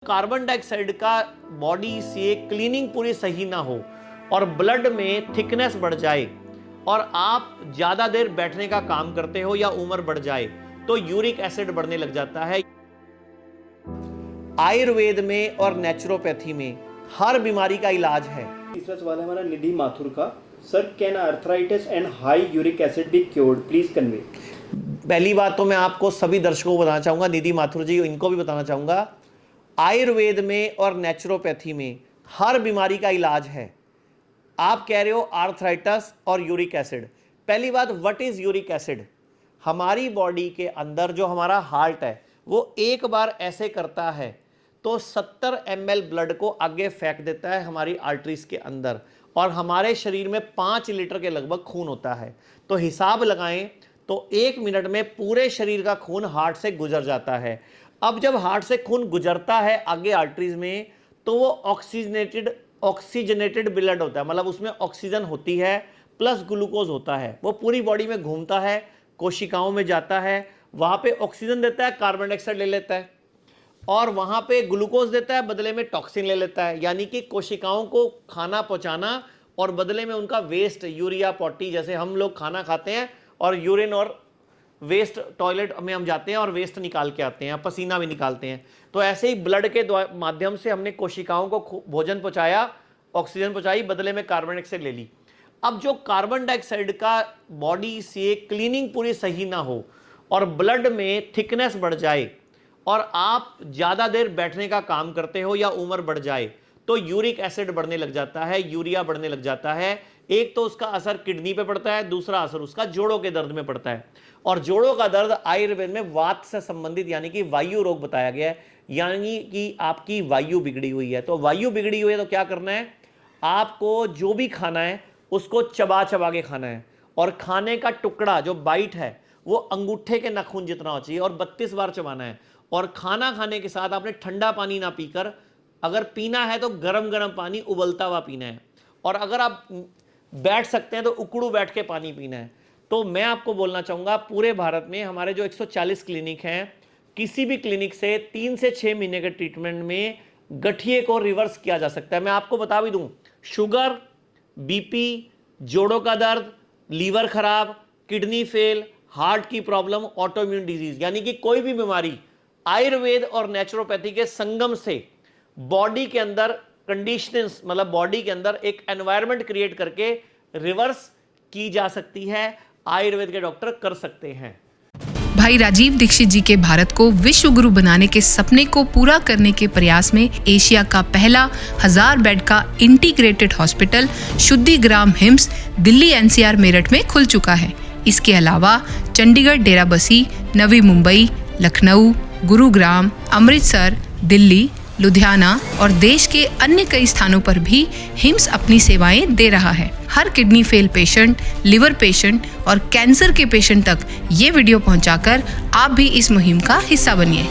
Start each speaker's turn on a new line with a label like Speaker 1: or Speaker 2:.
Speaker 1: Carbon dioxide का body से cleaning पूरी सही ना हो और ब्लड में थिकनेस बढ़ जाए और आप ज्यादा देर बैठने का काम करते हो या उम्र बढ़ जाए तो यूरिक एसिड बढ़ने लग जाता है। आयुर्वेद में और नेचुरोपैथी में हर बीमारी का इलाज है।
Speaker 2: तीसरा सवाल है हमारा निधि माथुर का। Sir, can arthritis and high uric acid be cured? Please convey.
Speaker 1: पहली बात तो मैं आपको सभी दर्शकों को बताना चाहूंगा, निधि माथुर जी इनको भी बताना चाहूंगा, आयुर्वेद में और नेचुरोपैथी में हर बीमारी का इलाज है। आप कह रहे हो आर्थराइटिस और यूरिक एसिड। पहली बात, व्हाट इज यूरिक एसिड? हमारी बॉडी के अंदर जो हमारा हार्ट है वो एक बार ऐसे करता है तो 70 ml ब्लड को आगे फेंक देता है हमारी आर्टरीज के अंदर और हमारे शरीर में 5 लीटर के लगभग खून होता है। तो हिसाब लगाएं तो 1 मिनट में पूरे शरीर का खून हार्ट से गुजर जाता है। अब जब हार्ट से खून गुजरता है आगे आर्टरीज में तो वो ऑक्सीजनेटेड ब्लड होता है, मतलब उसमें ऑक्सीजन होती है प्लस ग्लूकोज होता है। वो पूरी बॉडी में घूमता है, कोशिकाओं में जाता है, वहां पे ऑक्सीजन देता है, कार्बन डाइऑक्साइड ले लेता है और वहां पे ग्लूकोज देता है, बदले में टॉक्सिन ले लेता है। यानी कि कोशिकाओं को खाना पहुंचाना और बदले में उनका वेस्ट, यूरिया, पॉटी, जैसे हम लोग खाना खाते हैं और यूरिन और वेस्ट टॉयलेट में हम जाते हैं और वेस्ट निकाल के आते हैं, पसीना भी निकालते हैं, तो ऐसे ही ब्लड के माध्यम से हमने कोशिकाओं को भोजन पहुंचाया, ऑक्सीजन पहुंचाई, बदले में कार्बन डाइऑक्साइड ले ली। अब जो कार्बन डाइऑक्साइड का बॉडी से क्लीनिंग पूरी सही ना हो और ब्लड में थिकनेस बढ़ जाए और आप ज़्यादा देर बैठने का काम करते हो या उम्र बढ़ जाए तो यूरिक एसिड बढ़ने लग जाता है, यूरिया बढ़ने लग जाता है। एक तो उसका असर किडनी पे पड़ता है, दूसरा असर उसका जोड़ों के दर्द में पड़ता है। और जोड़ों का दर्द आयुर्वेद में वात से संबंधित यानी कि वायु रोग बताया गया है, यानी कि आपकी वायु बिगड़ी हुई है। तो वायु बिगड़ी हुई है तो क्या करना है, आपको जो भी खाना है उसको चबा चबा के खाना है और खाने का टुकड़ा जो बाइट है वो अंगूठे के नाखून जितना हो चाहिए और 32 बार चबाना है। और खाना खाने के साथ आपने ठंडा पानी ना पीकर, अगर पीना है तो गरम गरम पानी उबलता हुआ पीना है और अगर आप बैठ सकते हैं तो उकड़ू बैठ के पानी पीना है। तो मैं आपको बोलना चाहूँगा, पूरे भारत में हमारे जो 140 क्लिनिक हैं, किसी भी क्लिनिक से 3 से 6 महीने के ट्रीटमेंट में गठिए को रिवर्स किया जा सकता है। मैं आपको बता भी दूं, शुगर, बीपी, जोड़ों का दर्द, लीवर खराब, किडनी फेल, हार्ट की प्रॉब्लम, ऑटोइम्यून डिजीज, यानी कि कोई भी बीमारी आयुर्वेद और नेचुरोपैथी के संगम से बॉडी के अंदर कंडीशंस, मतलब बॉडी के अंदर एक एनवायरनमेंट क्रिएट करके रिवर्स की जा सकती है। आयुर्वेद के डॉक्टर कर सकते हैं।
Speaker 3: भाई राजीव दीक्षित जी के भारत को विश्व गुरु बनाने के सपने को पूरा करने के प्रयास में एशिया का पहला 1000 बेड का इंटीग्रेटेड हॉस्पिटल शुद्धिग्राम हिम्स दिल्ली NCR मेरठ में खुल चुका है। इसके अलावा चंडीगढ़, डेराबसी, नवी मुंबई, लखनऊ, गुरुग्राम, अमृतसर, दिल्ली, लुधियाना और देश के अन्य कई स्थानों पर भी हिम्स अपनी सेवाएं दे रहा है। हर kidney fail patient, liver patient और कैंसर के पेशेंट तक ये वीडियो पहुंचाकर आप भी इस मुहिम का हिस्सा बनिए।